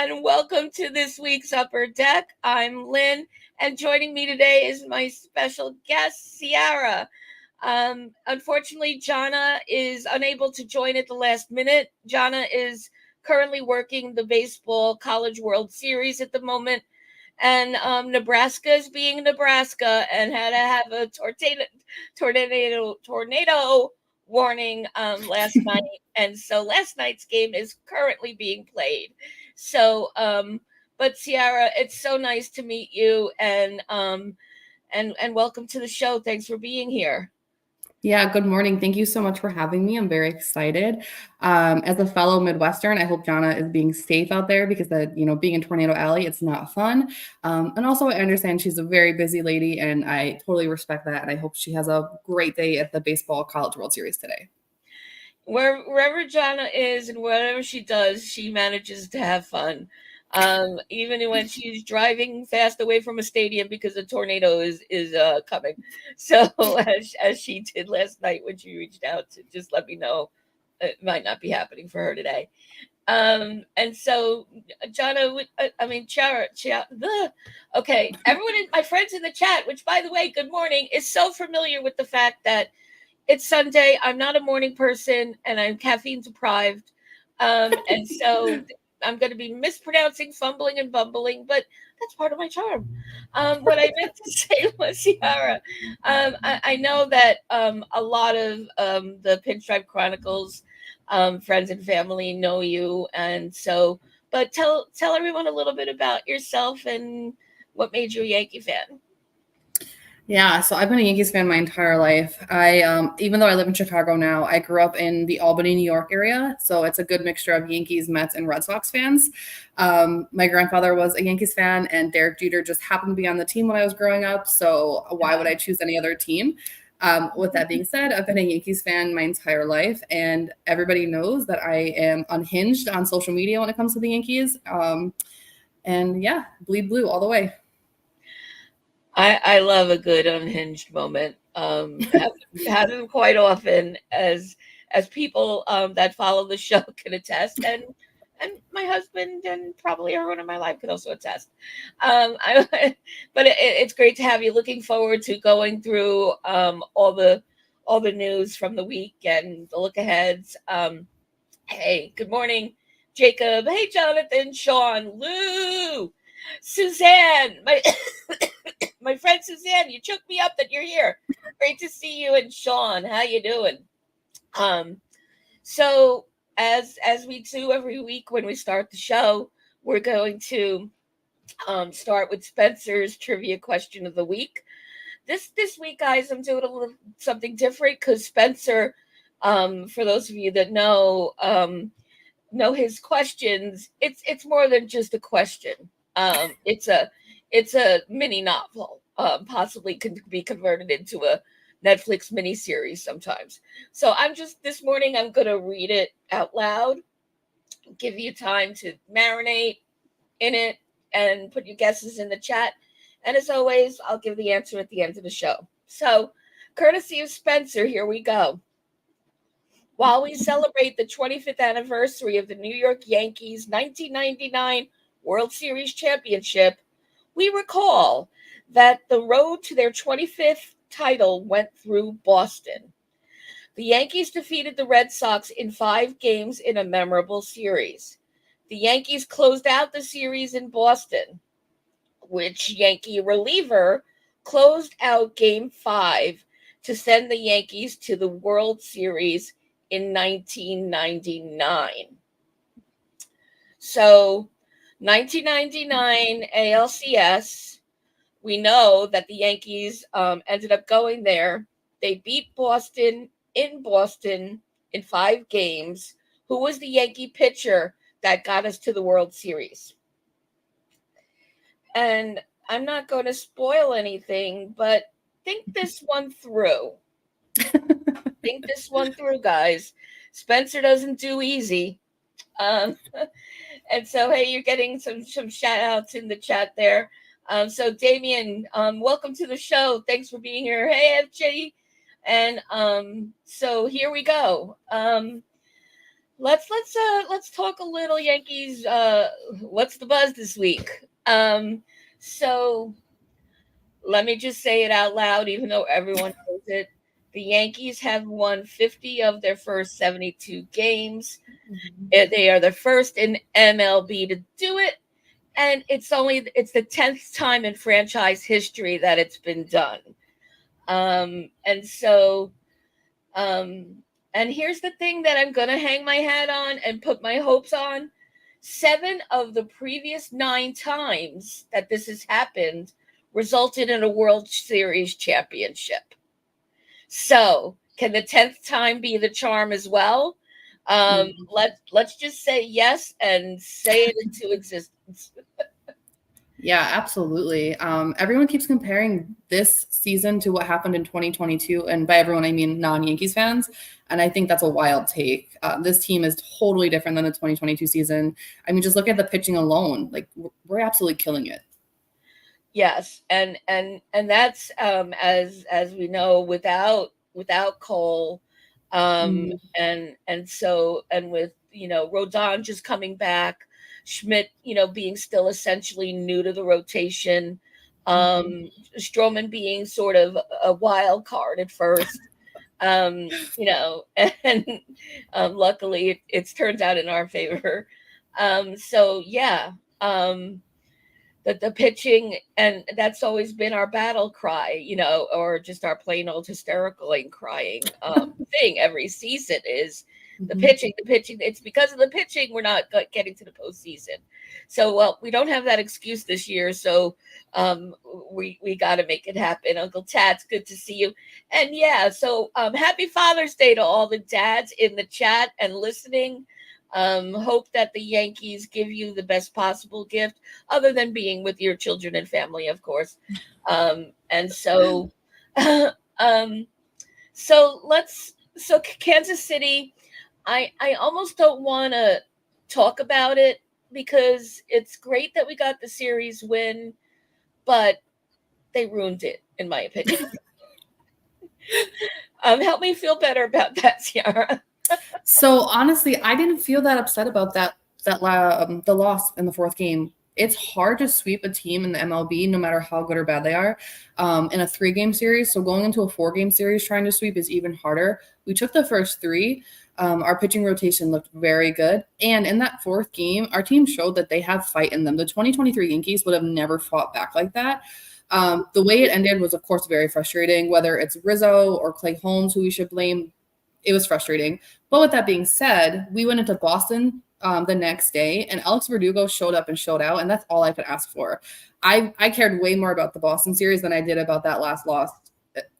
and welcome to this week's Upper Deck. I'm Lynn, and joining me today is my special guest, Ciara. Unfortunately, Jana is unable to join at the last minute. Jana is currently working the Baseball College World Series at the moment, and Nebraska is being Nebraska and had to have a tornado warning last night, and so last night's game is currently being played. So, but Ciara, it's so nice to meet you, and welcome to the show. Thanks for being here. Yeah, good morning. Thank you so much for having me. I'm very excited. As a fellow Midwestern, I hope Jana is being safe out there because being in Tornado Alley, it's not fun. And also, I understand she's a very busy lady, and I totally respect that. And I hope she has a great day at the Baseball College World Series today. Wherever Jana is and whatever she does, she manages to have fun. Even when she's driving fast away from a stadium because a tornado is coming. So as she did last night when she reached out to just let me know it might not be happening for her today. And so Jana, okay, everyone, my friends in the chat, which by the way, good morning, is so familiar with the fact that it's Sunday. I'm not a morning person and I'm caffeine deprived. And so I'm going to be mispronouncing, fumbling, and bumbling, but that's part of my charm. What I meant to say was, Ciara, I know that a lot of the Pinstripe Chronicles friends and family know you. And so, but tell everyone a little bit about yourself and what made you a Yankee fan. Yeah, so I've been a Yankees fan my entire life. Even though I live in Chicago now, I grew up in the Albany, New York area. So it's a good mixture of Yankees, Mets, and Red Sox fans. My grandfather was a Yankees fan, and Derek Jeter just happened to be on the team when I was growing up. So why would I choose any other team? With that being said, I've been a Yankees fan my entire life, and everybody knows that I am unhinged on social media when it comes to the Yankees. And yeah, bleed blue all the way. I love a good unhinged moment. Have them quite often as people that follow the show can attest, and my husband and probably everyone in my life can also attest. But it's great to have you. Looking forward to going through all the news from the week and the look aheads. Hey, good morning, Jacob. Hey, Jonathan, Sean, Lou, Suzanne, my friend Suzanne. You took me up that you're here. Great to see you, and Sean. How you doing? Um, so as we do every week when we start the show, we're going to start with Spencer's trivia question of the week. This week, guys, I'm doing a little something different because Spencer, for those of you that know his questions, it's more than just a question. It's a mini novel. Possibly can be converted into a Netflix miniseries sometimes. So I'm just this morning I'm gonna read it out loud, give you time to marinate in it, and put your guesses in the chat. And as always, I'll give the answer at the end of the show. So, courtesy of Spencer, here we go. While we celebrate the 25th anniversary of the New York Yankees' 1999 World Series championship, we recall that the road to their 25th title went through Boston. The Yankees defeated the Red Sox in 5 games in a memorable series. The Yankees closed out the series in Boston. Which Yankee reliever closed out Game 5 to send the Yankees to the World Series in 1999? So, 1999 ALCS, we know that the Yankees ended up going there. They beat Boston in 5 games. Who was the Yankee pitcher that got us to the World Series? And I'm not going to spoil anything, but think this one through. Think this one through, guys. Spencer doesn't do easy. Um, and so, hey, you're getting some shout outs in the chat there. So, Damien, welcome to the show. Thanks for being here. Hey, FJ. And so here we go. let's talk a little Yankees. What's the buzz this week? So let me just say it out loud, even though everyone knows it. The Yankees have won 50 of their first 72 games. They are the first in MLB to do it, and it's the 10th time in franchise history that it's been done. And so and here's the thing that I'm going to hang my hat on and put my hopes on. 7 of the previous 9 times that this has happened resulted in a World Series championship. So, can the 10th time be the charm as well? Let's just say yes and say it into existence. Yeah, absolutely. Everyone keeps comparing this season to what happened in 2022. And by everyone, I mean non-Yankees fans. And I think that's a wild take. This team is totally different than the 2022 season. I mean, just look at the pitching alone. Like, we're absolutely killing it. Yes, and that's as we know, without Cole, and with Rodon just coming back, Schmidt being still essentially new to the rotation, Stroman being sort of a wild card at first, and luckily it's turned out in our favor. So yeah. The pitching, and that's always been our battle cry, or just our plain old hysterical and crying thing every season is the pitching, the pitching. It's because of the pitching we're not getting to the postseason. So, well, we don't have that excuse this year. So, we got to make it happen. Uncle Tats, good to see you. And yeah, so happy Father's Day to all the dads in the chat and listening. Hope that the Yankees give you the best possible gift, other than being with your children and family, of course. And so, um, so Kansas City, I almost don't want to talk about it because it's great that we got the series win, but they ruined it, in my opinion. Help me feel better about that, Ciara. So honestly, I didn't feel that upset about the loss in the 4th game. It's hard to sweep a team in the MLB, no matter how good or bad they are, in a 3-game series. So going into a 4-game series trying to sweep is even harder. We took the first 3. Our pitching rotation looked very good. And in that 4th game, our team showed that they have fight in them. The 2023 Yankees would have never fought back like that. The way it ended was, of course, very frustrating, whether it's Rizzo or Clay Holmes, who we should blame. It was frustrating. But with that being said, we went into Boston the next day, and Alex Verdugo showed up and showed out, and that's all I could ask for. I cared way more about the Boston series than I did about that last loss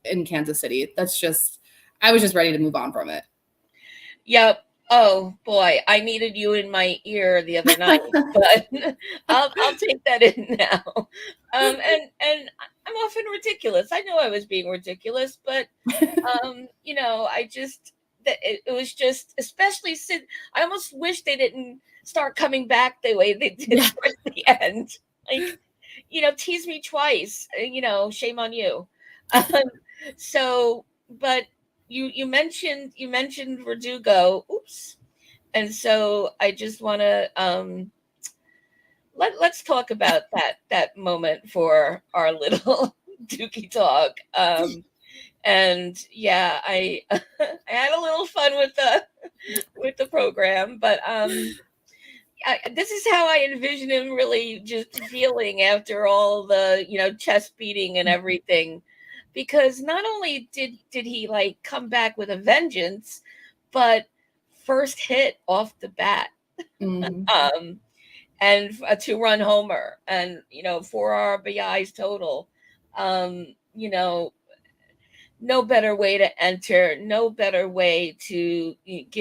in Kansas City. I was just ready to move on from it. Yep. Oh boy, I needed you in my ear the other night, but I'll take that in now. And I'm often ridiculous. I know I was being ridiculous, but I just it was just, especially since I almost wish they didn't start coming back the way they did towards the end. Like, tease me twice. Shame on you. So, but you mentioned Verdugo. Oops. And so I just want to let's talk about that moment for our little Dookie talk. And yeah, I I had a little fun with the program, but this is how I envision him really just feeling after all the chest beating and everything, because not only did he like come back with a vengeance, but first hit off the bat, and a 2-run homer, and 4 RBIs total. No better way to enter, no better way to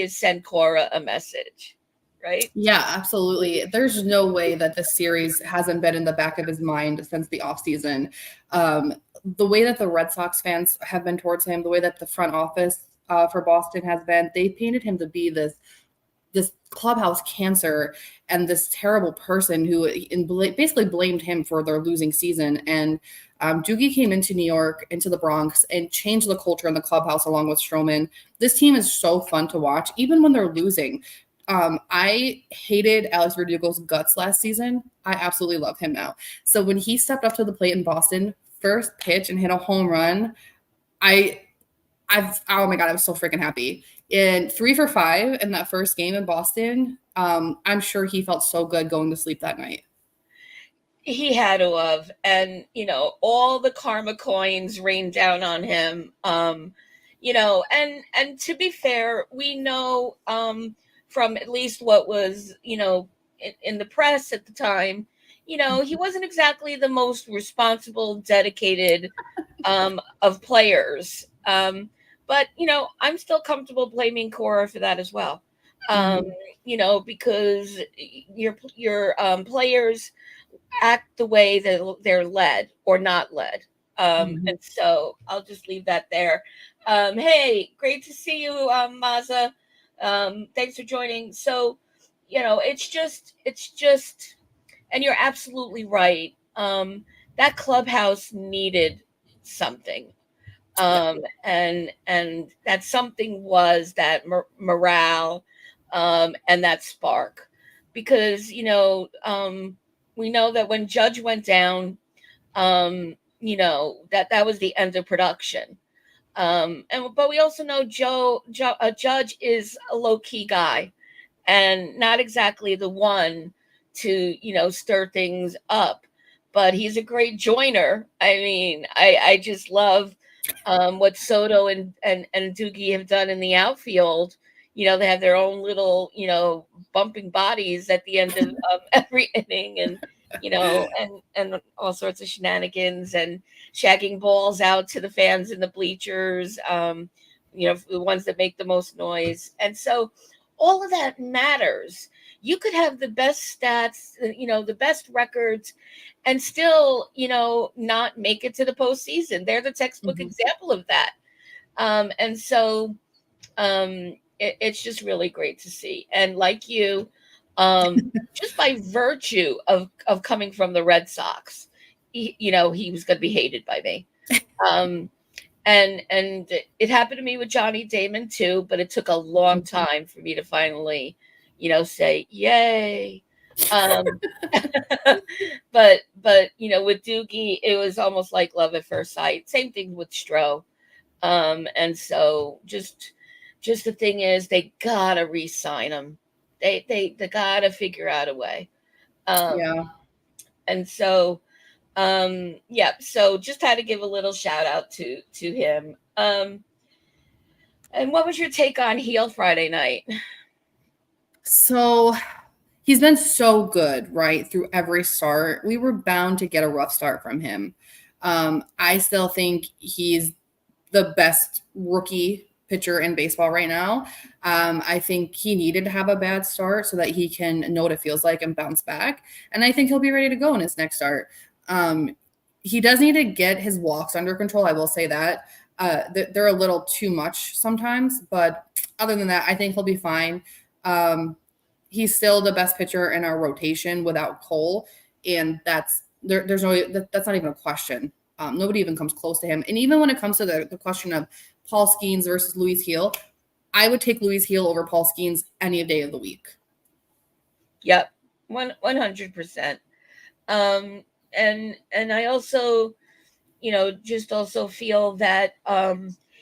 send Cora a message, right? Yeah, absolutely. There's no way that this series hasn't been in the back of his mind since the offseason. The way that the Red Sox fans have been towards him, the way that the front office for Boston has been, they painted him to be this clubhouse cancer and this terrible person who basically blamed him for their losing season. And Doogie came into New York, into the Bronx, and changed the culture in the clubhouse along with Stroman. This team is so fun to watch, even when they're losing. I hated Alex Verdugo's guts last season. I absolutely love him now. So when he stepped up to the plate in Boston, first pitch and hit a home run, I oh my god, I was so freaking happy. And 3 for 5 in that first game in Boston. I'm sure he felt so good going to sleep that night. He had to have, and all the karma coins rained down on him. And to be fair, we know from at least what was in the press at the time, he wasn't exactly the most responsible, dedicated of players. But I'm still comfortable blaming Cora for that as well. Um, Mm-hmm. because your players act the way that they're led or not led. Mm-hmm. And so I'll just leave that there. Hey, great to see you, Maza. Thanks for joining. So, it's just, and you're absolutely right. That clubhouse needed something. Yeah. And that something was that morale, and that spark, because we know that when Judge went down, that was the end of production. But we also know Judge is a low key guy and not exactly the one to stir things up, but he's a great joiner. I mean, I just love what Soto and Doogie have done in the outfield. They have their own little bumping bodies at the end of every inning, and and all sorts of shenanigans and shagging balls out to the fans in the bleachers, the ones that make the most noise. And so all of that matters. You could have the best stats, the best records, and still, not make it to the postseason. They're the textbook Mm-hmm. example of that. And so it's just really great to see. And like you, just by virtue of coming from the Red Sox, he was going to be hated by me. Um, and it happened to me with Johnny Damon too, but it took a long time for me to finally, say yay. Um, but with Doogie, it was almost like love at first sight. Same thing with Stroh. And so just the thing is, they gotta re-sign him. They gotta figure out a way. Um, Yeah. and so yeah, so just had to give a little shout out to him. And what was your take on Heel Friday night? So he's been so good, right, through every start. We were bound to get a rough start from him. I still think he's the best rookie pitcher in baseball right now. I think he needed to have a bad start so that he can know what it feels like and bounce back. And I think he'll be ready to go in his next start. He does need to get his walks under control. I will say that. They're a little too much sometimes, but other than that, I think he'll be fine. Um, he's still the best pitcher in our rotation without Cole, and there's no that's not even a question. Nobody even comes close to him. And even when it comes to the question of Paul Skeens versus Luis Heel, I would take Luis Heel over Paul Skeens any day of the week. Yep, 100%. And I also, just also feel that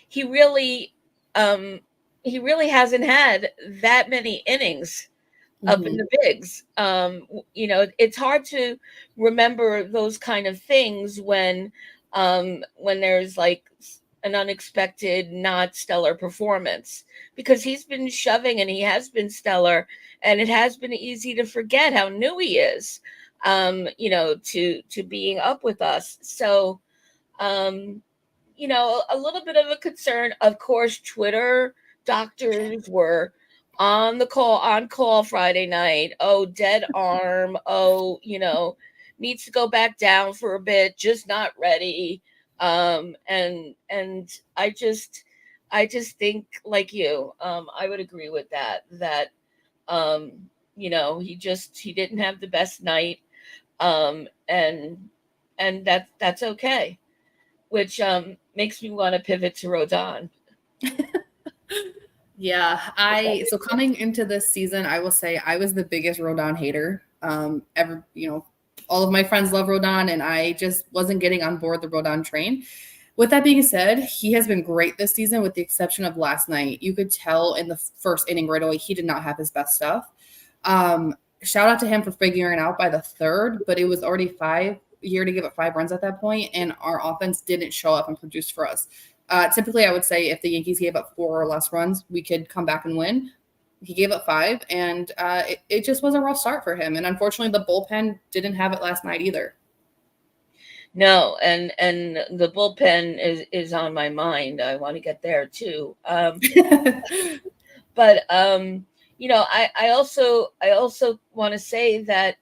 he really um, he really hasn't had that many innings up in Mm-hmm. the bigs. It's hard to remember those kind of things when there's like an unexpected, not stellar performance, because he's been shoving and he has been stellar, and it has been easy to forget how new he is, to being up with us. So, um, a little bit of a concern. Of course, Twitter doctors were on call Friday night. Oh, dead arm. Oh, needs to go back down for a bit, just not ready. And I just think, like you, I would agree with that um, he didn't have the best night. And that's okay, which makes me want to pivot to Rodon. Yeah, Is that so coming into this season, I will say I was the biggest Rodon hater. Ever, all of my friends love Rodon, and I just wasn't getting on board the Rodon train. With that being said, he has been great this season, with the exception of last night. You could tell in the first inning right away he did not have his best stuff. Shout out to him for figuring it out by the third, but it was already 5 year to give up 5 runs at that point, and our offense didn't show up and produce for us. Typically, I would say if the Yankees gave up 4 or less runs, we could come back and win. He gave up 5, and it just was a rough start for him. And unfortunately, the bullpen didn't have it last night either. No, and the bullpen is on my mind. I want to get there too. But I also want to say that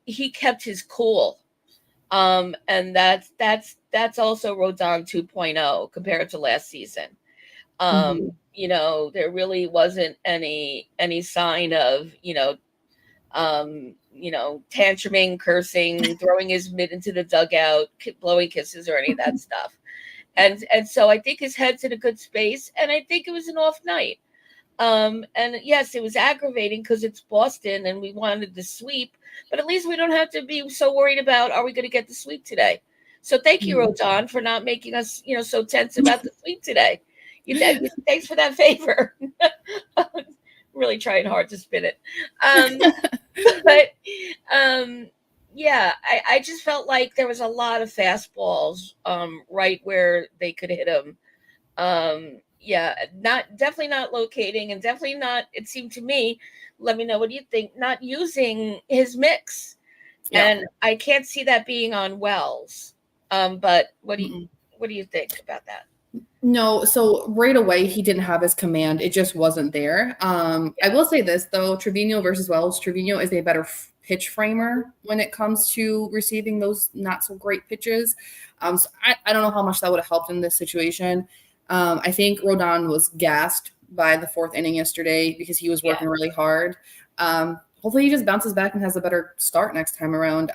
he kept his cool. And that's also Rodon 2.0 compared to last season. Mhm. There really wasn't any sign of, tantruming, cursing, throwing his mitt into the dugout, blowing kisses, or any of that stuff. And so I think his head's in a good space, and I think it was an off night. And yes, it was aggravating because it's Boston and we wanted the sweep, but at least we don't have to be so worried about, are we going to get the sweep today? So thank you, Mhm. Rodon, for not making us, so tense about the sweep today. Thanks for that favor. Really trying hard to spin it. But um, yeah, I just felt like there was a lot of fastballs right where they could hit them. Yeah, not definitely not locating, and definitely not, it seemed to me, let me know what you think, not using his mix. Yeah. And I can't see that being on Wells. But Mm-mm. what do you think about that? No, so right away he didn't have his command. It just wasn't there. I Yeah. will say this though, Trevino versus Wells, Trevino is a better pitch framer when it comes to receiving those not so great pitches. So I don't know how much that would have helped in this situation. I think Rodon was gassed by the fourth inning yesterday because he was Yeah. working really hard. Hopefully he just bounces back and has a better start next time around.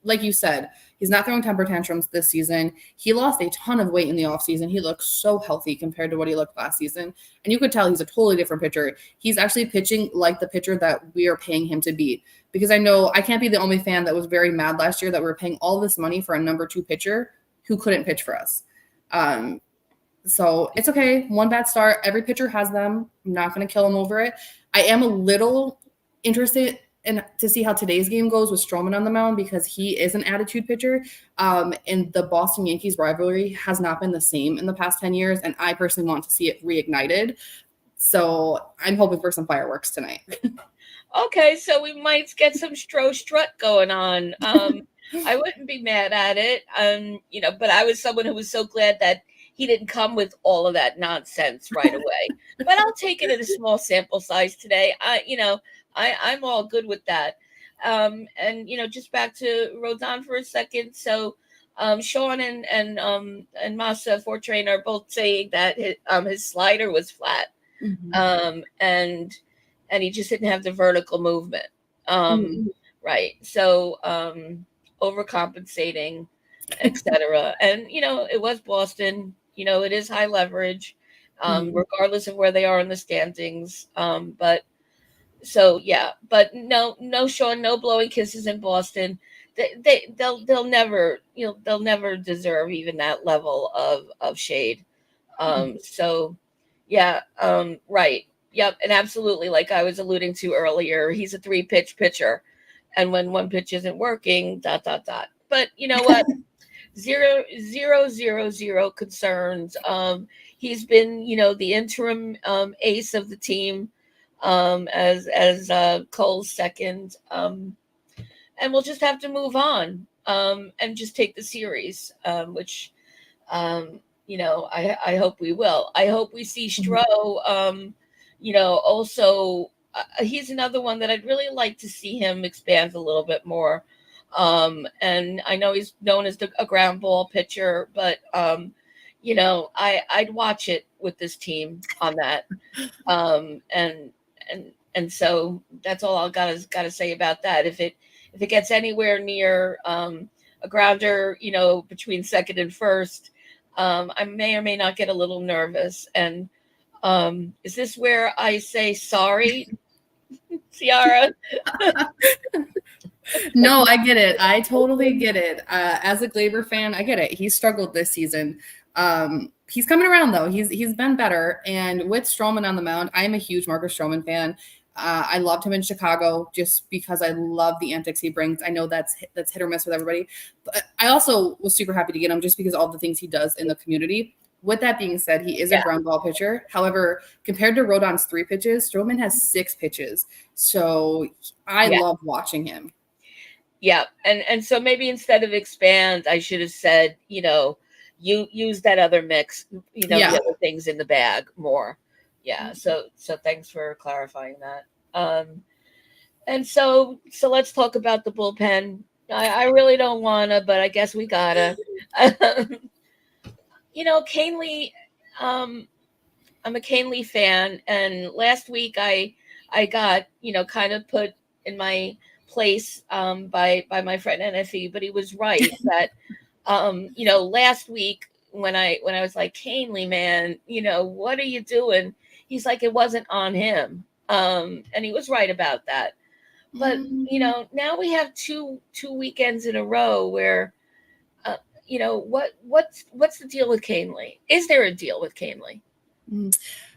Like you said, he's not throwing temper tantrums this season. He lost a ton of weight in the offseason. He looks so healthy compared to what he looked last season. And you could tell he's a totally different pitcher. He's actually pitching like the pitcher that we are paying him to beat. Because I know I can't be the only fan that was very mad last year that we are paying all this money for a number 2 pitcher who couldn't pitch for us. Um, so it's okay. One bad start. Every pitcher has them. I'm not going to kill him over it. I am a little interested in to see how today's game goes with Stroman on the mound because he is an attitude pitcher. And the Boston Yankees rivalry has not been the same in the past 10 years. And I personally want to see it reignited. So I'm hoping for some fireworks tonight. Okay, so we might get some strut going on. I wouldn't be mad at it. But I was someone who was so glad that he didn't come with all of that nonsense right away. But I'll take it at a small sample size today. I'm all good with that. And just back to Rodon for a second. So, Sean and Masa Fortrain are both saying that his slider was flat. Mhm. And he just didn't have the vertical movement. Um, Mhm. right. So overcompensating, etc. And it was Boston. It is high leverage, Mhm. regardless of where they are in the standings. But so yeah, but no, Sean, no blowing kisses in Boston. They'll never they'll never deserve even that level of shade. So yeah, right. Yep, and absolutely, like I was alluding to earlier, he's a three pitch pitcher. And when one pitch isn't working, dot dot dot. But you know what? Zero zero zero zero concerns. He's been, the interim ace of the team, as Cole's second. And we'll just have to move on, and just take the series, which I hope we will. I hope we see Mhm. Stroh. Also, he's another one that I'd really like to see him expand a little bit more. And I know he's known as a ground ball pitcher, but I'd watch it with this team on that. And so that's all I gotta say about that. If it gets anywhere near a grounder, between second and first, I may or may not get a little nervous. And Is this where I say sorry, Ciara? No, I get it. I totally get it. As a Glaber fan, I get it. He struggled this season. He's coming around though. He's been better. And with Stroman on the mound, I'm a huge Marcus Stroman fan. I loved him in Chicago just because I love the antics he brings. I know that's hit or miss with everybody, but I also was super happy to get him just because all the things he does in the community. With that being said, he is a Yeah, ground ball pitcher. However, compared to Rodon's 3 pitches, Stroman has 6 pitches. So I yeah, love watching him. yeah. And so maybe instead of expand, I should have said, you use that other mix, the Yeah. other things in the bag more. Yeah. So thanks for clarifying that. And so let's talk about the bullpen. I really don't wanna, but I guess we gotta. Canely, um, I'm a Canely fan, and last week I got kind of put in my place by my friend NFE, but he was right that last week when I was like, Canely, man, what are you doing? He's like, it wasn't on him, and he was right about that. But now we have two weekends in a row where uh, what's the deal with Canely? Is there a deal with Canely?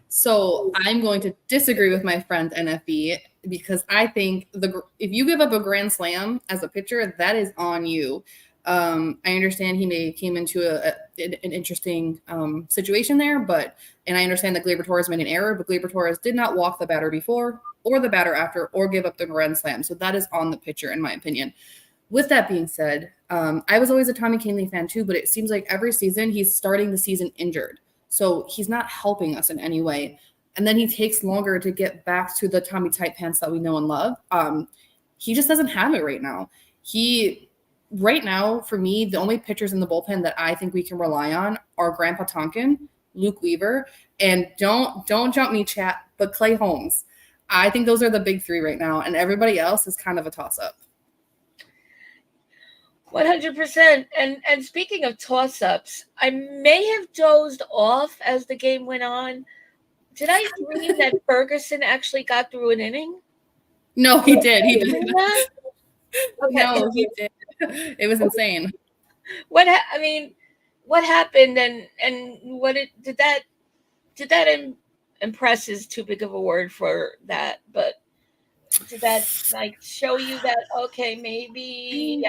So I'm going to disagree with my friend NFB because I think if you give up a grand slam as a pitcher, that is on you. I understand he may came into an interesting situation there, and I understand that Gleyber Torres made an error, but Gleyber Torres did not walk the batter before or the batter after or give up the grand slam. So that is on the pitcher, in my opinion. With that being said, I was always a Tommy Kahnle fan too, but it seems like every season he's starting the season injured. So he's not helping us in any way. And then he takes longer to get back to the Tommy tight pants that we know and love. He just doesn't have it right now. Right now, for me, the only pitchers in the bullpen that I think we can rely on are Grandpa Tonkin, Luke Weaver, and don't jump me, chat, but Clay Holmes. I think those are the big three right now, and everybody else is kind of a toss-up. 100%. And speaking of toss ups, I may have dozed off as the game went on. Did I dream that Ferguson actually got through an inning? No, he did. He did. Okay. No, he did. It was insane. I mean, what happened and did that impress is too big of a word for that, but did that like show you that okay, maybe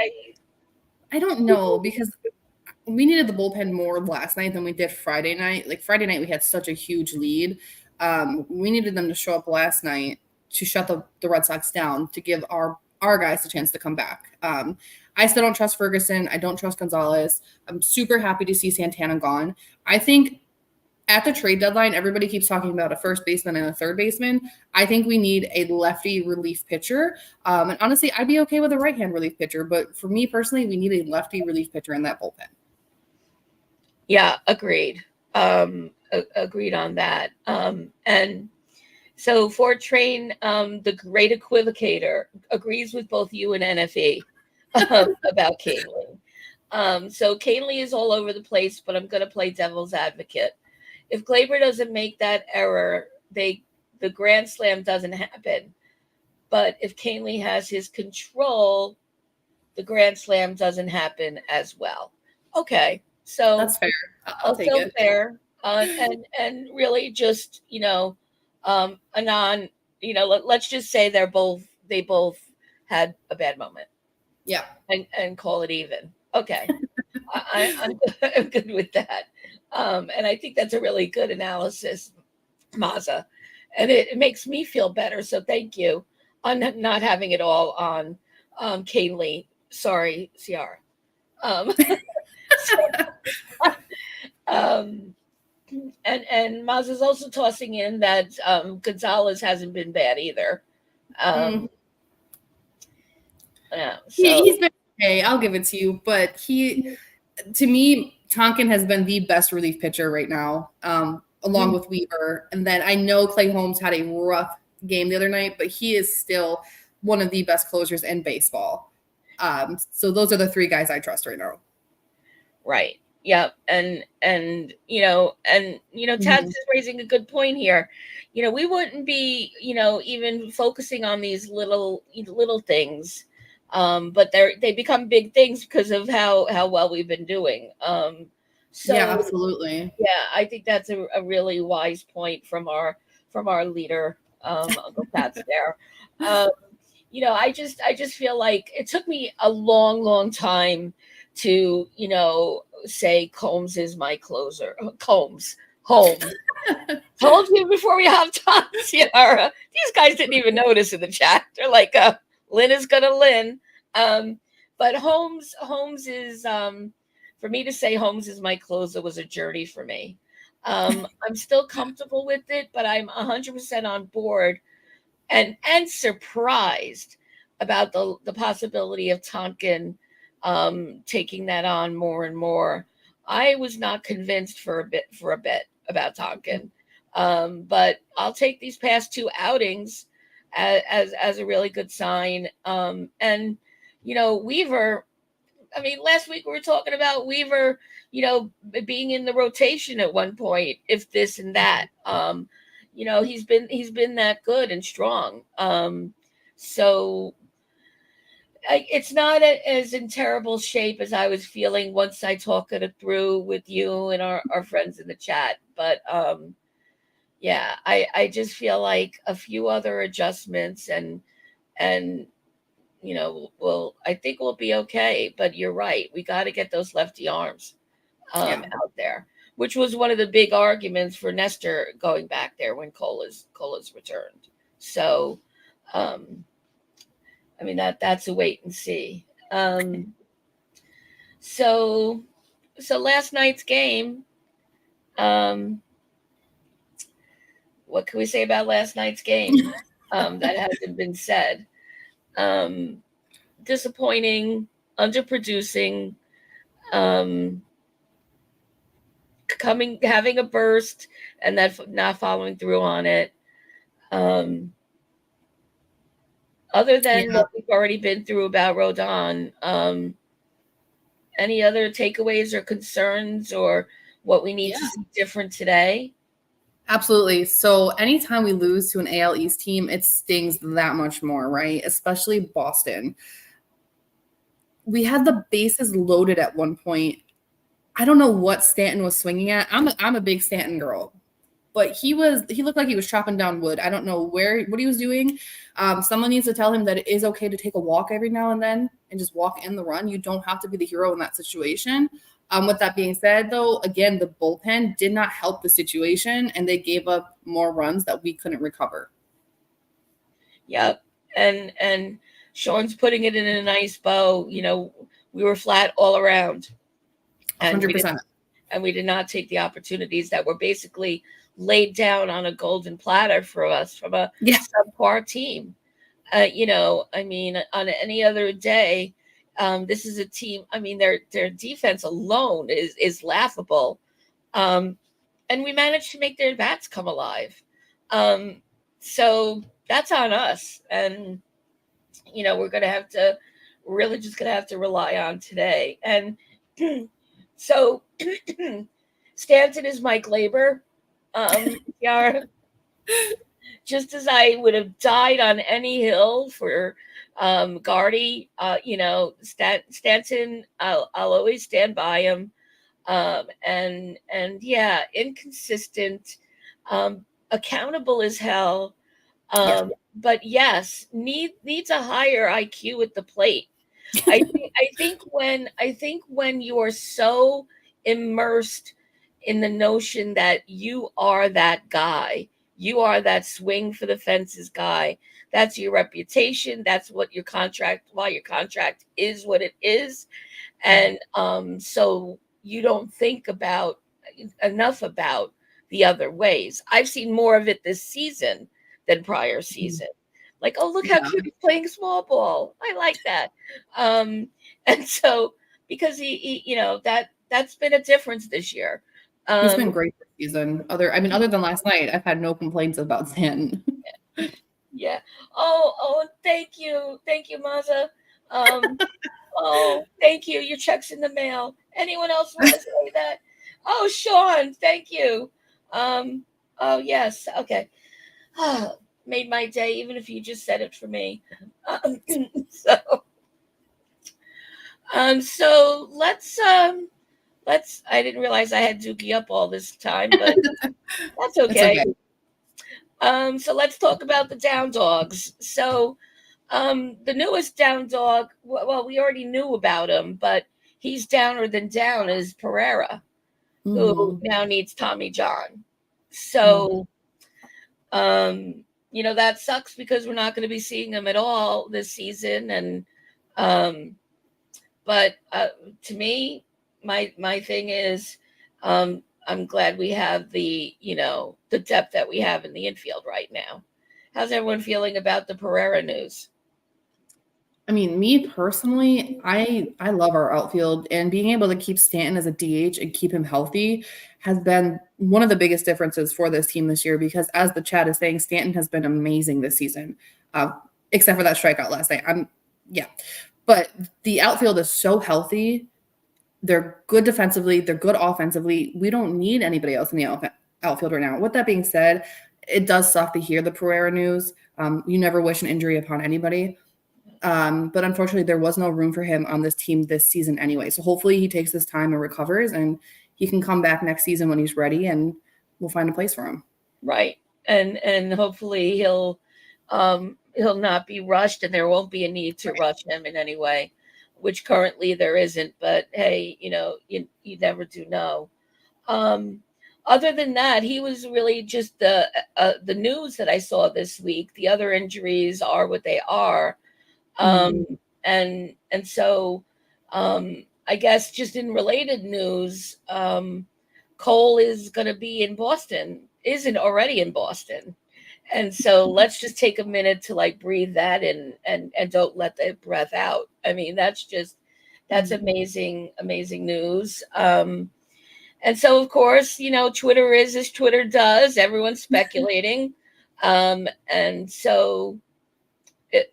I don't know because we needed the bullpen more last night than we did Friday night. Like Friday night, we had such a huge lead. We needed them to show up last night to shut the Red Sox down to give our guys a chance to come back. I still don't trust Ferguson. I don't trust Gonzalez. I'm super happy to see Santana gone. I think at the trade deadline, everybody keeps talking about a first baseman and a third baseman. I think we need a lefty relief pitcher. And honestly, I'd be okay with a right-hand relief pitcher. But for me personally, we need a lefty relief pitcher in that bullpen. Yeah, agreed. Agreed on that. And so Fort Train, the great equivocator, agrees with both you and NFE about Canely. So Canely is all over the place, but I'm going to play devil's advocate. If Glaber doesn't make that error, the grand slam doesn't happen. But if Canely has his control, the grand slam doesn't happen as well. Okay, so That's fair. I'll take also it. fair, and really just a non. Let's just say they both had a bad moment. Yeah. And call it even. Okay, I'm good with that. And I think that's a really good analysis, Maza, and it makes me feel better. So thank you on not having it all on Canely. Sorry, Ciara. Um, um, and Maz is also tossing in that Gonzalez hasn't been bad either. Yeah, He's been okay. I'll give it to you. But to me, Tonkin has been the best relief pitcher right now, along with Weaver. And then I know Clay Holmes had a rough game the other night, but he is still one of the best closers in baseball. So those are the three guys I trust right now. Right. Yeah, and Tats Mhm. is raising a good point here. We wouldn't be, even focusing on these little things, but they become big things because of how well we've been doing. Yeah, So absolutely. yeah, I think that's a really wise point from our leader, Uncle Pat's there. Um, I just feel like it took me a long, long time to, say Combs is my closer. Holmes. Told you before we have time, Ciara. These guys didn't even notice in the chat. They're like, Lynn is gonna Lynn. Um, but Holmes is for me to say Holmes is my closer was a journey for me. I'm still comfortable with it, but I'm 100% on board and surprised about the possibility of Tonkin taking that on more and more. I was not convinced for a bit about Tonkin, but I'll take these past two outings as a really good sign. And Weaver. I mean, last week we were talking about Weaver, being in the rotation at one point, if this and that. He's been that good and strong. So it's not as in terrible shape as I was feeling once I talked it through with you and our friends in the chat. But yeah, I just feel like a few other adjustments and I think we'll be okay. But you're right, we got to get those lefty arms Yeah. out there, which was one of the big arguments for Nestor going back there when Cola's returned. So, um, I mean that's a wait and see. So so last night's game. Um, what can we say about last night's game? That hasn't been said. Um, Disappointing, underproducing. Um, Having a burst and that not following through on it. Um, Other than Yeah. what we've already been through about Rodon, any other takeaways or concerns or what we need to Yeah. see different today? Absolutely. So anytime we lose to an AL East team, it stings that much more, right? Especially Boston. We had the bases loaded at one point. I don't know what Stanton was swinging at. I'm a big Stanton girl, but he looked like he was chopping down wood. I don't know what he was doing. Someone needs to tell him that it is okay to take a walk every now and then and just walk in the run. You don't have to be the hero in that situation. With that being said, though, again, the bullpen did not help the situation, and they gave up more runs that we couldn't recover. Yep. And Sean's putting it in a nice bow. We were flat all around, and we did 100%. and we did not take the opportunities that were basically laid down on a golden platter for us from a Yeah, subpar team. I mean, on any other day, this is a team. I mean, their defense alone is laughable, um, and we managed to make their bats come alive. Um, so that's on us, and we're gonna have to really just gonna have to rely on today. And so Stanton is Mike Labor. Yeah, just as I would have died on any hill for Guardy, Stanton, I'll always stand by him. And yeah, inconsistent, accountable as hell. yeah, But yes, needs a higher IQ at the plate. I think when you are so immersed in the notion that you are that guy, you are that swing for the fences guy. That's your reputation. That's what your contract. Why your contract is what it is, and so you don't think about enough about the other ways. I've seen more of it this season than prior season. Like, oh, look how yeah. cute he's playing small ball. I like that. Um, and so because that's been a difference this year. He's Um, been great this season. Other than last night, I've had no complaints about Stanton. yeah. Oh, thank you, Maza. Um, Oh, thank you. Your check's in the mail. Anyone else want to say that? Oh, Sean, thank you. Um, oh yes, okay. Made my day, even if you just said it for me. Um, so, so let's. I didn't realize I had Dookie up all this time, but that's It's okay. okay. So let's talk about the down dogs. So, the newest down dog. Well, we already knew about him, but he's downer than down. Is Pereira, who Hmm. now needs Tommy John. Hmm. So, that sucks because we're not going to be seeing him at all this season. And um, but to me, my thing is, I'm glad we have the depth that we have in the infield right now. How's everyone feeling about the Pereira news? I mean, me personally, I love our outfield, and being able to keep Stanton as a DH and keep him healthy has been one of the biggest differences for this team this year. Because as the chat is saying, Stanton has been amazing this season, uh, except for that strikeout last night. Yeah, but the outfield is so healthy. They're good defensively. They're good offensively. We don't need anybody else in the outfield right now. With that being said, it does suck to hear the Pereira news. You never wish an injury upon anybody. But unfortunately, there was no room for him on this team this season anyway. So hopefully he takes his time and recovers, and he can come back next season when he's ready, and we'll find a place for him. Right. And hopefully he'll not be rushed and there won't be a need to Right. rush him in any way, which currently there isn't, but hey, you never do know. Um Other than that, he was really just the news that I saw this week. The other injuries are what they are. Mm. And so I guess just in related news, Cole is going to be in Boston, isn't already in Boston. And so let's just take a minute to like breathe that in and don't let the breath out. I mean, that's Mm. amazing, amazing news. And so of course, Twitter is as Twitter does. Everyone's speculating. And so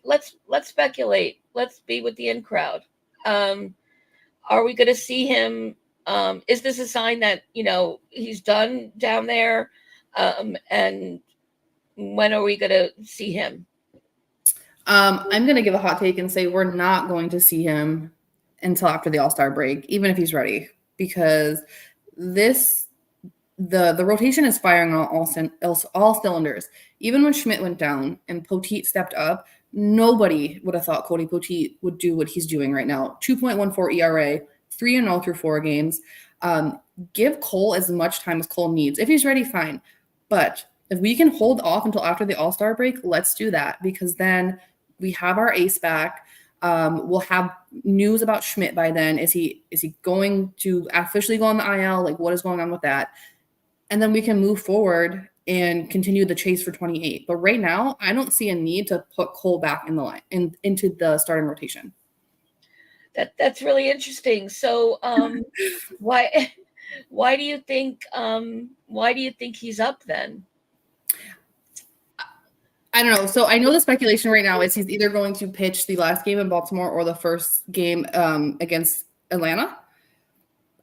let's speculate. Let's be with the in crowd. Um, are we going to see him? Is this a sign that he's done down there? And when are we going to see him? I'm going to give a hot take and say we're not going to see him until after the All Star break, even if he's ready, because this the rotation is firing on all cylinders. Even when Schmidt went down and Poteet stepped up, nobody would have thought Cody Poteet would do what he's doing right now. 2.14 ERA, 3-0 through 4 games. Um, give Cole as much time as Cole needs. If he's ready, fine. But if we can hold off until after the All Star break, let's do that, because then we have our ace back. We'll have news about Schmidt by then. Is he going to officially go on the IL? Like, what is going on with that? And then we can move forward and continue the chase for 28. But right now, I don't see a need to put Cole back in the line into the starting rotation. That's really interesting. So, why why do you think he's up then? I don't know. So I know the speculation right now is he's either going to pitch the last game in Baltimore or the first game against Atlanta.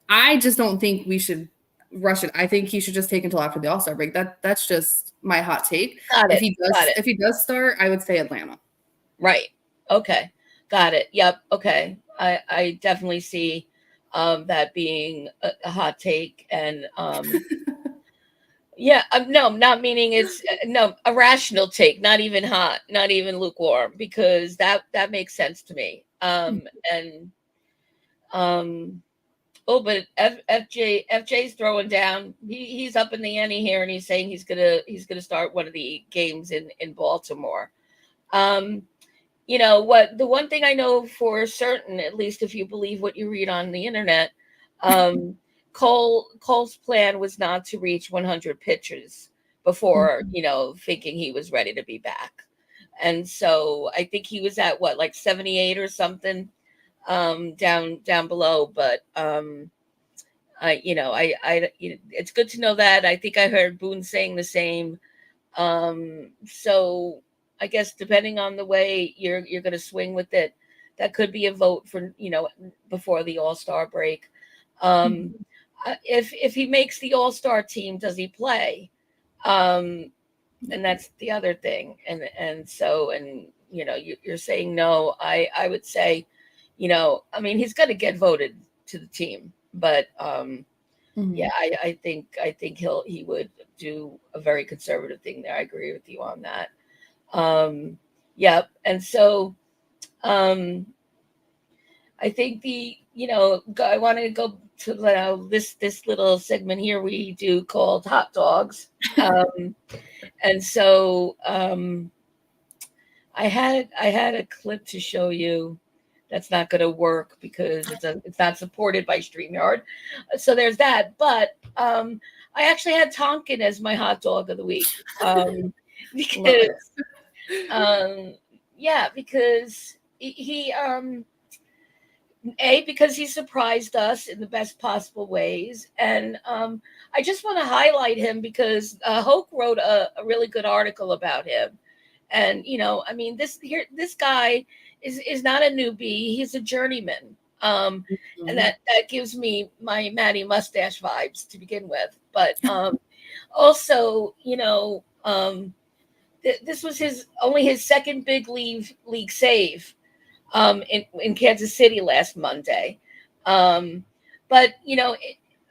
I just don't think we should rush it. I think he should just take until after the All Star break. That's just my hot take. Got If it. he Got does, it. if he does start, I would say Atlanta. Right. Okay. Got it. Yep. Okay. I definitely see that being a hot take. And yeah, no, not meaning it's no, a rational take, not even hot, not even lukewarm, because that makes sense to me. And um oh, but FJ's throwing down. He's up in the ante here, and he's saying he's gonna start one of the games in Baltimore. Um, what, the one thing I know for certain, at least if you believe what you read on the internet, um, Cole's plan was not to reach 100 pitches before thinking he was ready to be back. And so I think he was at what, like 78 or something, down below. But it's good to know that. I think I heard Boone saying the same. So I guess depending on the way you're going to swing with it, that could be a vote for, before the All-Star break. Um, if he makes the All-Star team, does he play? Um, and that's the other thing. And you're saying no. I would say, I mean, he's going to get voted to the team, but yeah, Mhm. I think he would do a very conservative thing there. I agree with you on that. Um, yep. And so I think I want to go to this little segment here we do called hot dogs. And so I had a clip to show you that's not going to work because it's not supported by StreamYard. So there's that. But I actually had Tonkin as my hot dog of the week, Love because it. um, yeah, because because he surprised us in the best possible ways, and I just want to highlight him because Hoke wrote a really good article about him. And I mean, this guy is not a newbie; he's a journeyman. And Mhm. that gives me my Matty Mustache vibes to begin with. But also, this was his second big league save in Kansas City last Monday. Um, but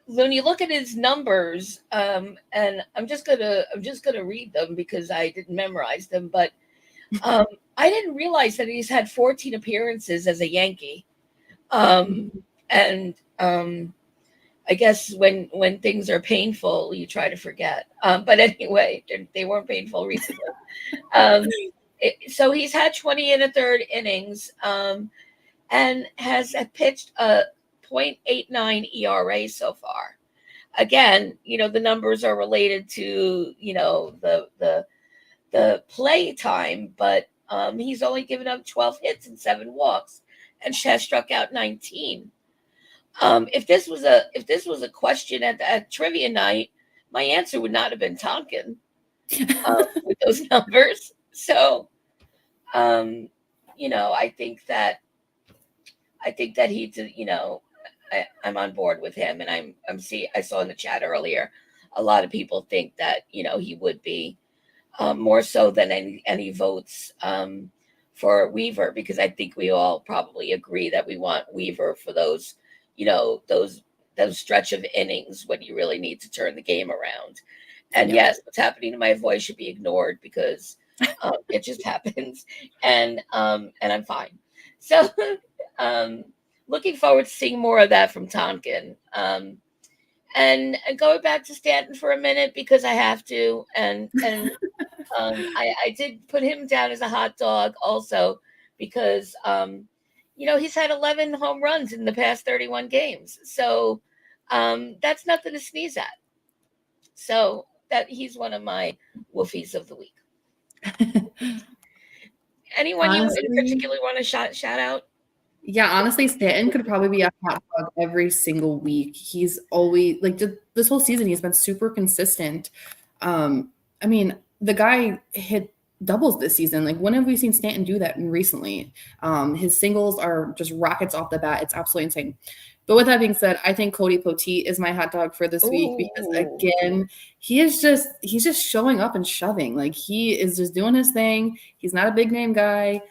when you look at his numbers, and I'm just gonna read them because I didn't memorize them, but um, I didn't realize that he's had 14 appearances as a Yankee. Um, and I guess when things are painful, you try to forget. But anyway, they weren't painful recently. Um, so he's had 20 and a third innings, and has pitched a .89 ERA so far. Again, the numbers are related to the play time, but he's only given up 12 hits and 7 walks, and has struck out 19. If this was a question at trivia night, my answer would not have been Tonkin with those numbers. So, um, I think that I'm on board with him, and I saw in the chat earlier, a lot of people think that he would be more so than any votes for Weaver, because I think we all probably agree that we want Weaver for those, those stretch of innings when you really need to turn the game around. And Yeah. yes, what's happening to my voice should be ignored because it just happens, and I'm fine. So, um, looking forward to seeing more of that from Tonkin. And going back to Stanton for a minute because I have to, and I did put him down as a hot dog also because he's had 11 home runs in the past 31 games. So that's nothing to sneeze at. So that he's one of my woofies of the week. Anyone you in Honestly, particular want to shout out? yeah, honestly, Stanton could probably be a hot dog every single week. He's always like just this whole season, he's been super consistent. I mean, the guy hit doubles this season. Like, when have we seen Stanton do that recently? His singles are just rockets off the bat. It's absolutely insane. But with that being said, I think Cody Poteet is my hot dog for this week because Ooh. again, he's just showing up and shoving. Like, he is just doing his thing. He's not a big name guy.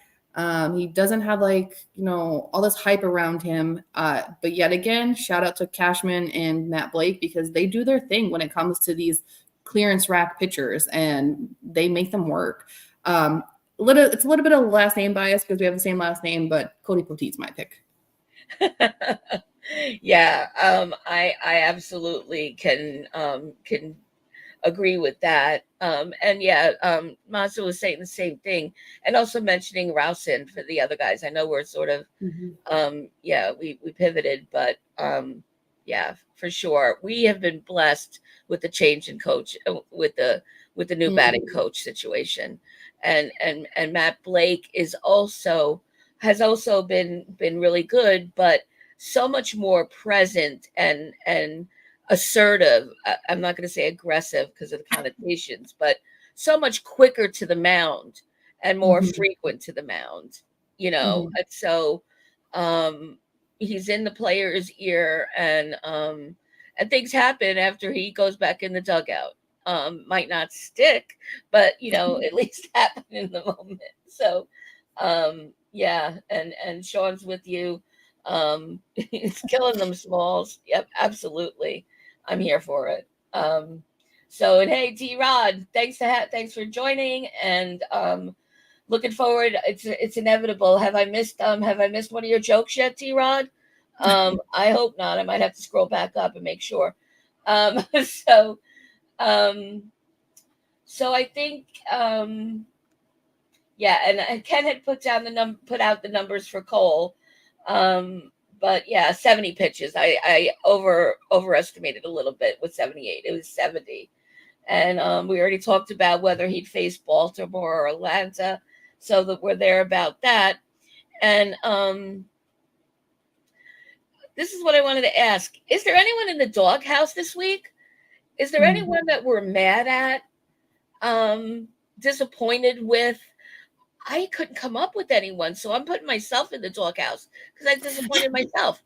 He doesn't have all this hype around him. But yet again, shout out to Cashman and Matt Blake because they do their thing when it comes to these clearance rack pitchers and they make them work. It's a little bit of last name bias because we have the same last name, but Cody Poteet's my pick. Yeah, I absolutely can agree with that. And yeah, Mazda was saying the same thing, and also mentioning Rousen for the other guys. I know we're sort of Mhm. yeah, we pivoted, but yeah, for sure, we have been blessed with the change in coach, with the new batting Mhm. coach situation, and Matt Blake has also been really good, but so much more present and assertive. I'm not going to say aggressive because of the connotations, but so much quicker to the mound and more Mhm. frequent to the mound. Mhm. and so he's in the player's ear, and things happen after he goes back in the dugout. Might not stick, but at least happen in the moment. So yeah, and Sean's with you. It's killing them Smalls. Yep, absolutely. I'm here for it. So, and hey, D Rod, thanks for joining, and looking forward. It's inevitable. Have I missed one of your jokes yet, D Rod? I hope not. I might have to scroll back up and make sure. So um so I think yeah, and Ken had put out the numbers for Cole. But yeah, 70 pitches. I overestimated a little bit with 78. It was 70. And we already talked about whether he'd face Baltimore or Atlanta, so that we're there about that. And this is what I wanted to ask: is there anyone in the doghouse this week? Is there Mhm. anyone that we're mad at, disappointed with? I couldn't come up with anyone, so I'm putting myself in the doghouse because I disappointed myself.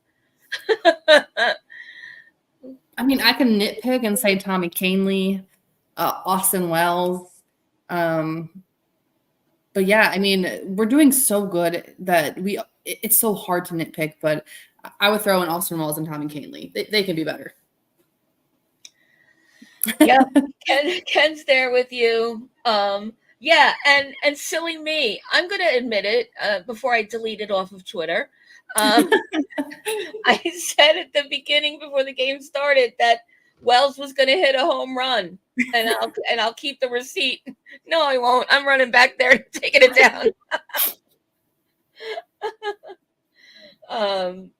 I mean, I can nitpick and say Tommy Canley, Austin Wells. Um, but yeah, I mean, we're doing so good that it's so hard to nitpick, but I would throw in Austin Wells and Tommy Canley. They can be better. Yep, Ken's there with you. Yeah, and silly me, I'm gonna admit it before I delete it off of Twitter. Um, I said at the beginning before the game started that Wells was going to hit a home run, and I'll keep the receipt. No, I won't. I'm running back there taking it down.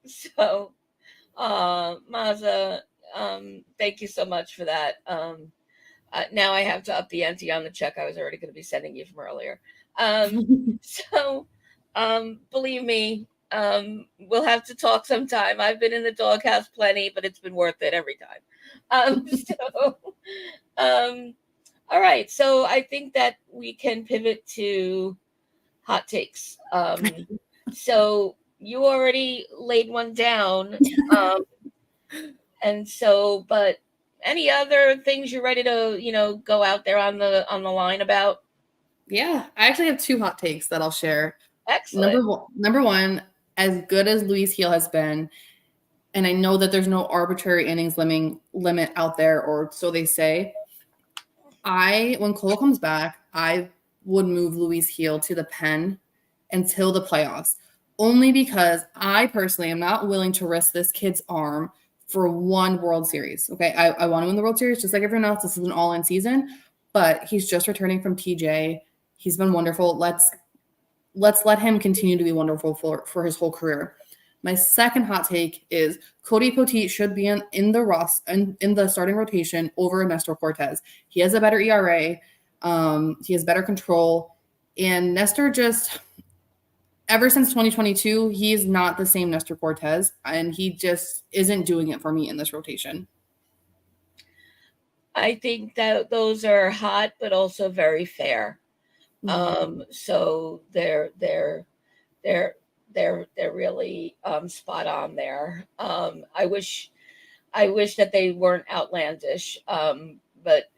So Maza, thank you so much for that. Now I have to up the ante on the check I was already going to be sending you from earlier. So believe me, we'll have to talk sometime. I've been in the doghouse plenty, but it's been worth it every time. So, um, all right. So I think that we can pivot to hot takes. So you already laid one down. Um, and so, but any other things you're ready to, go out there on the line about? Yeah, I actually have two hot takes that I'll share. Excellent. Number one, as good as Luis Heel has been, and I know that there's no arbitrary innings limit out there, or so they say. When Cole comes back, I would move Luis Heel to the pen until the playoffs, only because I personally am not willing to risk this kid's arm for one World Series. Okay, I want to win the World Series just like everyone else. This is an all-in season, but he's just returning from TJ. He's been wonderful. Let's let him continue to be wonderful for his whole career. My second hot take is Cody Poteet should be in the starting rotation over Nestor Cortez. He has a better ERA. He has better control. And Nestor just, ever since 2022, he's not the same Nestor Cortez, and he just isn't doing it for me in this rotation. I think that those are hot, but also very fair. So they're they're really spot on there. I wish that they weren't outlandish. But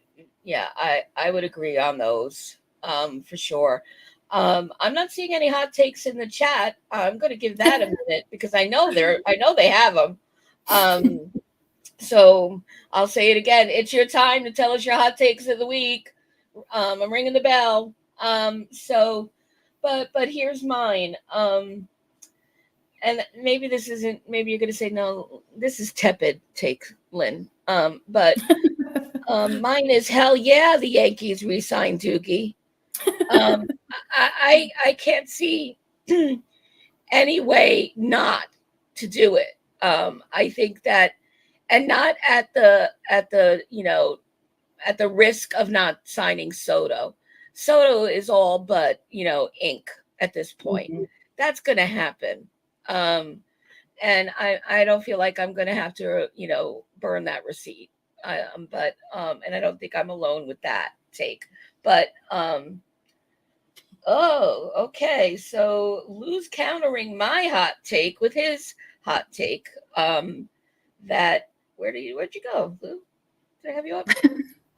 yeah, I would agree on those for sure. I'm not seeing any hot takes in the chat. I'm going to give that a minute because I know they have them. Um, so I'll say it again. It's your time to tell us your hot takes of the week. I'm ringing the bell. But here's mine. And maybe this isn't. Maybe you're going to say no. This is tepid take, Lynn. But mine is hell yeah. The Yankees re-signed Doogie. Um, I can't see any way not to do it. I think that, and not at the risk of not signing Soto. Soto is all but ink at this point. Mhm. That's going to happen. Um, and I don't feel like I'm going to have to burn that receipt. But and I don't think I'm alone with that take. But Oh, okay. So Lou's countering my hot take with his hot take. That where'd you go, Lou? Did I have you up?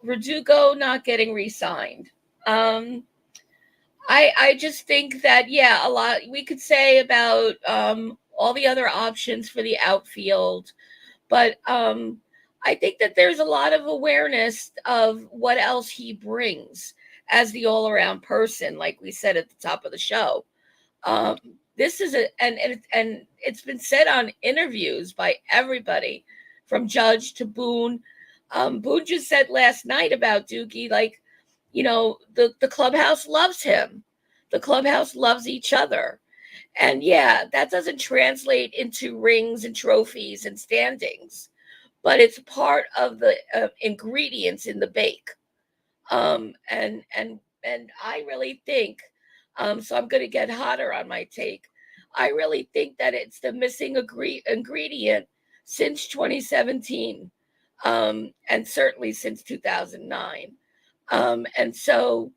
Verdugo not getting re-signed. Um, I just think that, yeah, a lot we could say about all the other options for the outfield, but I think that there's a lot of awareness of what else he brings as the all-around person, like we said at the top of the show. Um, this is and it's been said on interviews by everybody, from Judge to Boone. Boone just said last night about Doogie, like, the clubhouse loves him. The clubhouse loves each other. And yeah, that doesn't translate into rings and trophies and standings, but it's part of the ingredients in the bake. And I really think, so I'm going to get hotter on my take. I really think that it's the missing ingredient since 2017, and certainly since 2009. And so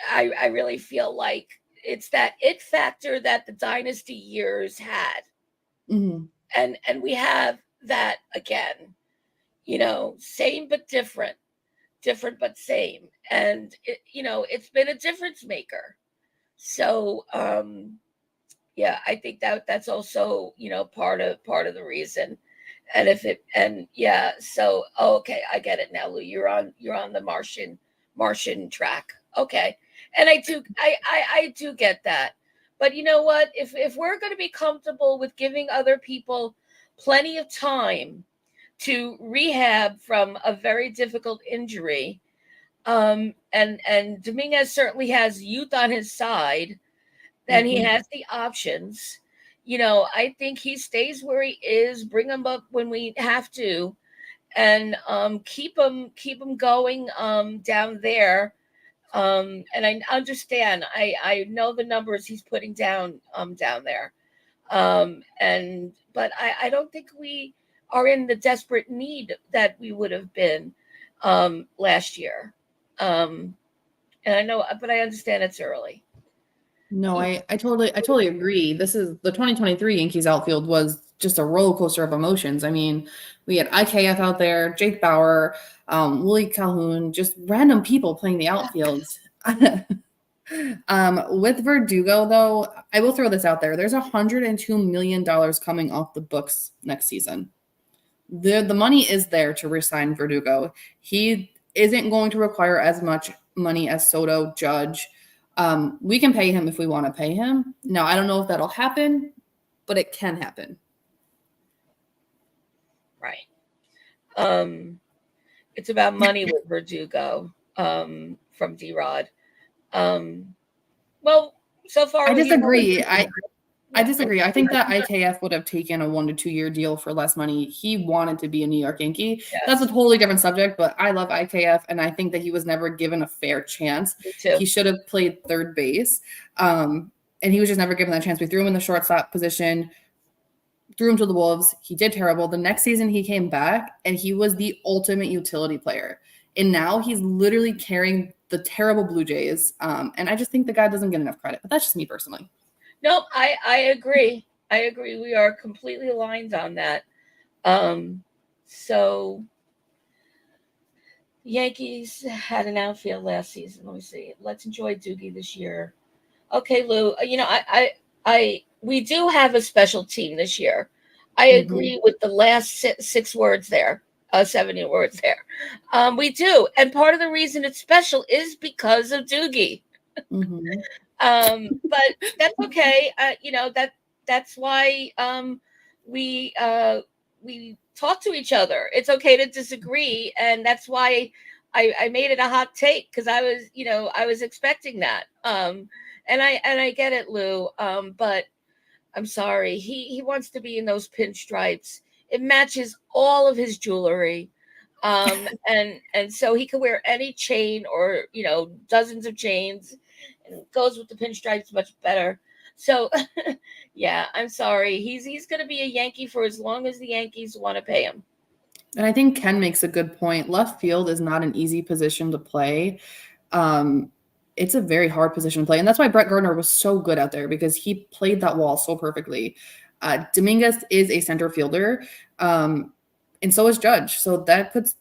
I really feel like it's that it factor that the dynasty years had, Mm-hmm. and we have that again. Same but different, different but same, and it's been a difference maker. So yeah, I think that that's also part of the reason. And if it and yeah, so okay, I get it now, Lou. You're on the Martian track. Okay. And I do get that. But you know what? If we're going to be comfortable with giving other people plenty of time to rehab from a very difficult injury, and Dominguez certainly has youth on his side, then he Mm-hmm. has the options. I think he stays where he is, bring him up when we have to, and keep him going down there. And I understand. I know the numbers he's putting down there. And but I don't think we are in the desperate need that we would have been last year. Um, and I know, but I understand it's early. No, I totally agree. This is the 2023 Yankees outfield was just a roller coaster of emotions. I mean, we had IKF out there, Jake Bauer, Willie Calhoun, just random people playing the outfields. With Verdugo, though, I will throw this out there. There's $102 million coming off the books next season. The money is there to resign Verdugo. He isn't going to require as much money as Soto, Judge. We can pay him if we want to pay him. Now, I don't know if that'll happen, but it can happen. Right. Um, it's about money with Verdugo, from D-Rod. Um, well, so I far he's only disagree. I yeah. disagree. I think that IKF would have taken a 1 to 2 year deal for less money. He wanted to be a New York Yankee. That's a Yes, totally different subject, but I love IKF, and I think that he was never given a fair chance. me too. He should have played third base, and he was just never given that chance. We threw him in the shortstop position, threw him to the Wolves. He did terrible. The next season, he came back, and he was the ultimate utility player. And now he's literally carrying the terrible Blue Jays, and I just think the guy doesn't get enough credit. But that's just me personally. No, I agree. I agree. We are completely aligned on that. So the Yankees had an outfield last season. Let me see. Let's enjoy Doogie this year. Okay, Lou. We do have a special team this year. I Mm-hmm. agree with the last six words there, 70 words there. We do, and part of the reason it's special is because of Doogie. Mm-hmm. But that's okay. That's why we talk to each other. It's okay to disagree, and that's why I made it a hot take, because I was expecting that. And I get it, Lou. But I'm sorry. He wants to be in those pinstripes. It matches all of his jewelry. And so he could wear any chain, or dozens of chains, and goes with the pinstripes much better. So yeah, I'm sorry. He's going to be a Yankee for as long as the Yankees want to pay him. And I think Ken makes a good point. Left field is not an easy position to play. Um, it's a very hard position to play. And that's why Brett Gardner was so good out there, because he played that wall so perfectly. Dominguez is a center fielder, and so is Judge. So that puts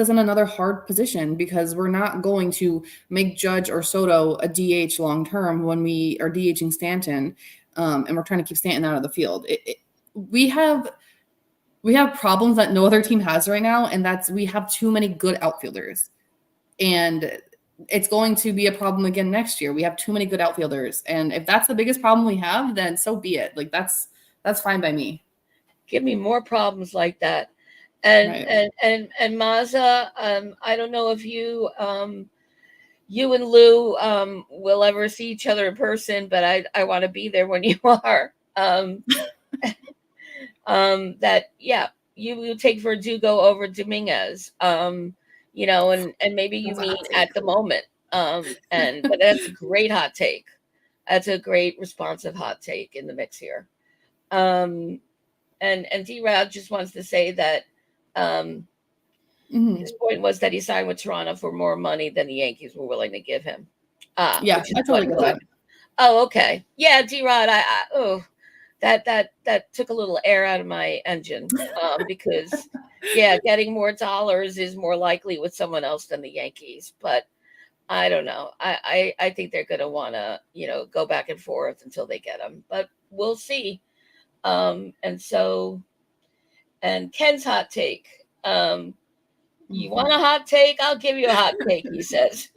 us in another hard position, because we're not going to make Judge or Soto a DH long term when we are DHing Stanton, and we're trying to keep Stanton out of the field. We have problems that no other team has right now, and that's we have too many good outfielders. And it's going to be a problem again next year. We have too many good outfielders. And if that's the biggest problem we have, then so be it. Like that's fine by me. Give me more problems like that. And Right. and Maza, I don't know if you and Lou will ever see each other in person, but I want to be there when you are. That yeah, you take Verdugo over Dominguez. And maybe you That's a hot meet take. at the moment. And but that's a great hot take. That's a great responsive hot take in the mix here. Um, and D Rod just wants to say that um, his Mhm. point was that he signed with Toronto for more money than the Yankees were willing to give him. Yeah, Which is I what totally get Lou. that. Oh, okay. Yeah, D Rod, that took a little air out of my engine. Because yeah, getting more dollars is more likely with someone else than the Yankees. But I don't know. I think they're gonna wanna, go back and forth until they get them. But we'll see. And Ken's hot take. You want a Mhm. hot take? I'll give you a hot take, he says.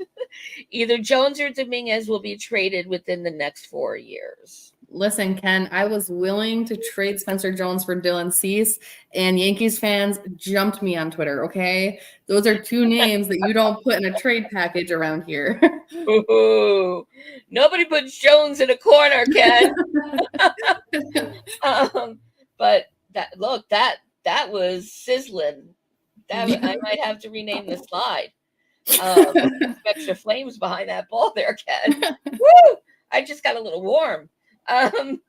Either Jones or Dominguez will be traded within the next 4 years. Listen, Ken, I was willing to trade Spencer Jones for Dylan Cease, and Yankees fans jumped me on Twitter, okay? Those are two names that you don't put in a trade package around here. Ooh, nobody puts Jones in a corner, Ken. um, but that was sizzling. That I might have to rename the slide. Some extra flames behind that ball there, Ken. Woo! I just got a little warm. Um,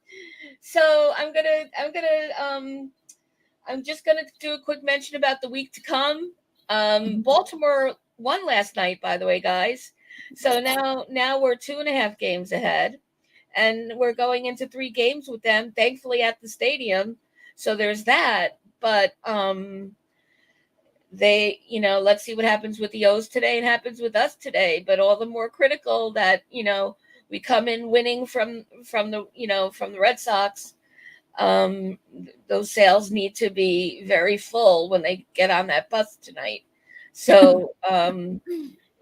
so I'm just gonna do a quick mention about the week to come. Baltimore won last night, by the way, guys. So now we're 2.5 games ahead, and we're going into 3 games with them. Thankfully at the stadium, so there's that. But let's see what happens with the O's today and happens with us today. But all the more critical that we come in winning from the Red Sox. Those sales need to be very full when they get on that bus tonight. So,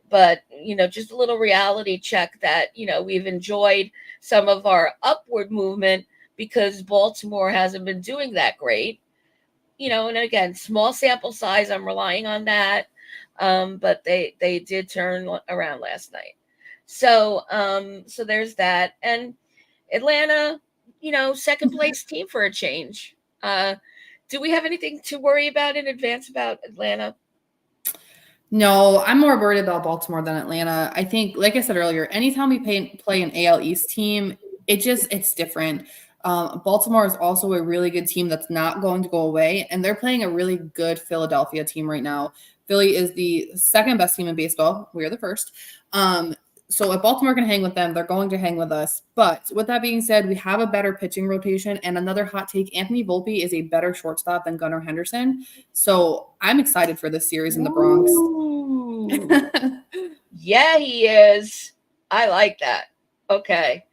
but just a little reality check that we've enjoyed some of our upward movement because Baltimore hasn't been doing that great. And again, small sample size. I'm relying on that, but they did turn around last night. So there's that, and Atlanta, second place team for a change. Do we have anything to worry about in advance about Atlanta? No, I'm more worried about Baltimore than Atlanta. I think, like I said earlier, anytime we play an AL East team, it's different. Baltimore is also a really good team that's not going to go away, and they're playing a really good Philadelphia team right now. Philly is the second best team in baseball. We are the first. So if Baltimore can hang with them, they're going to hang with us. But with that being said, we have a better pitching rotation. And another hot take, Anthony Volpe is a better shortstop than Gunnar Henderson. So I'm excited for this series in the Bronx. Ooh. Yeah, he is. I like that. Okay.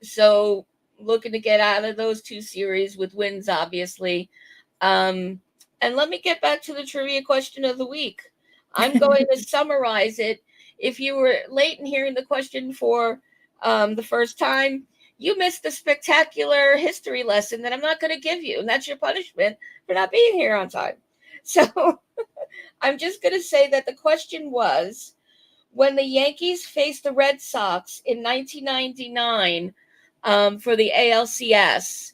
So looking to get out of those 2 series with wins, obviously. And let me get back to the trivia question of the week. I'm going to summarize it. If you were late in hearing the question for the first time, you missed a spectacular history lesson that I'm not going to give you, and that's your punishment for not being here on time. So I'm just going to say that the question was, when the Yankees faced the Red Sox in 1999 for the ALCS,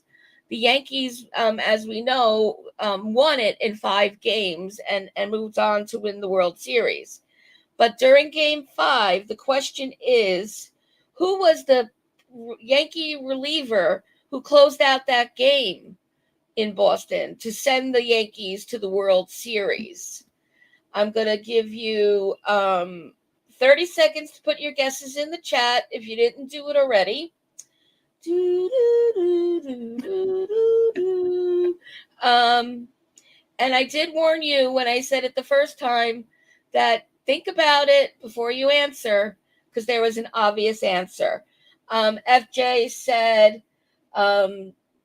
the Yankees, as we know, won it in 5 games and moved on to win the World Series. But during Game 5, the question is, who was the Yankee reliever who closed out that game in Boston to send the Yankees to the World Series? I'm going to give you 30 seconds to put your guesses in the chat if you didn't do it already. And I did warn you when I said it the first time that think about it before you answer, because there was an obvious answer. FJ said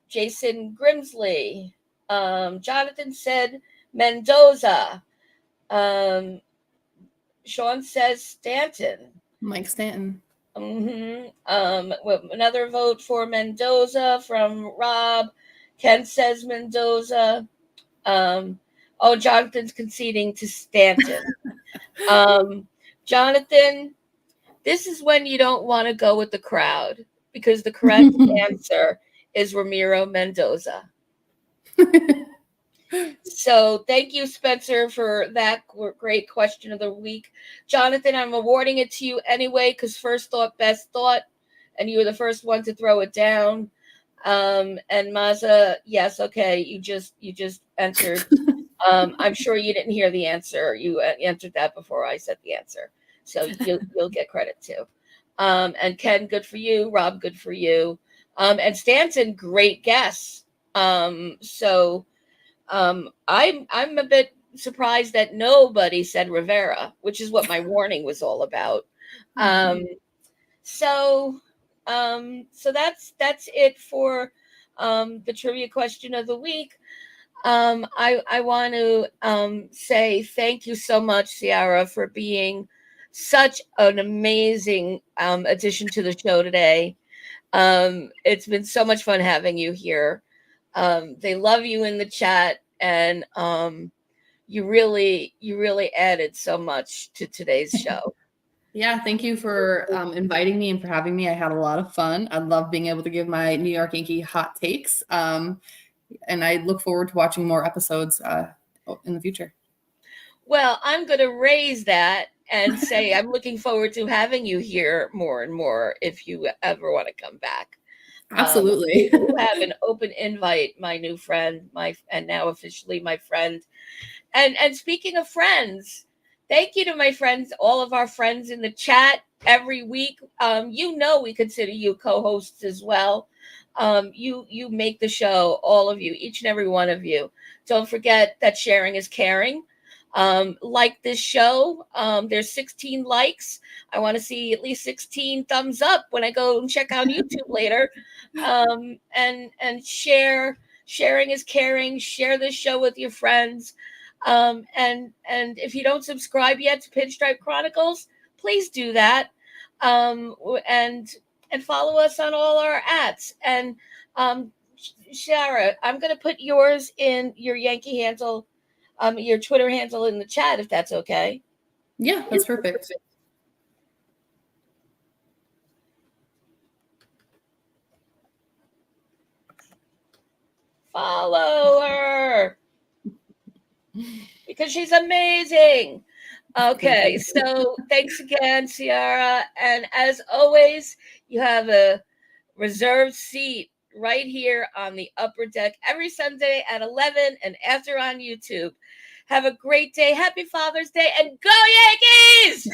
Jason Grimsley. Jonathan said Mendoza. Sean says Stanton. Mike Stanton. Another vote for Mendoza from Rob. Ken says Mendoza. Jonathan's conceding to Stanton. Jonathan, this is when you don't want to go with the crowd, because the correct answer is Ramiro Mendoza. So thank you, Spencer, for that great question of the week. Jonathan, I'm awarding it to you anyway, because first thought, best thought, and you were the first one to throw it down. And Maza, yes, okay, you just answered. I'm sure you didn't hear the answer. You answered that before I said the answer, so you'll get credit too. And Ken, good for you. Rob, good for you. And Stanton, great guess. So I'm a bit surprised that nobody said Rivera, which is what my warning was all about. So that's it for the trivia question of the week. I want to say thank you so much, Ciara, for being such an amazing addition to the show today. It's been so much fun having you here. They love you in the chat, and you really added so much to today's show. Yeah, thank you for inviting me and for having me. I had a lot of fun. I love being able to give my New York Yankee hot takes. And I look forward to watching more episodes in the future. Well, I'm going to raise that and say I'm looking forward to having you here more and more if you ever want to come back. Absolutely. You have an open invite, my new friend, and now officially my friend. And speaking of friends, thank you to my friends, all of our friends in the chat every week. We consider you co-hosts as well. You make the show, all of you, each and every one of you. Don't forget that sharing is caring. Like this show, there's 16 likes. I want to see at least 16 thumbs up when I go and check out YouTube later. And sharing is caring. Share this show with your friends. And if you don't subscribe yet to Pinstripe Chronicles, please do that. And follow us on all our ads. And Shara, I'm going to put yours in your Yankee handle, your Twitter handle in the chat, if that's okay. Yeah, that's perfect. Follow her because she's amazing. Okay, so thanks again, Ciara. And as always, you have a reserved seat right here on the upper deck every Sunday at 11 and after on YouTube. Have a great day. Happy Father's Day and go Yankees!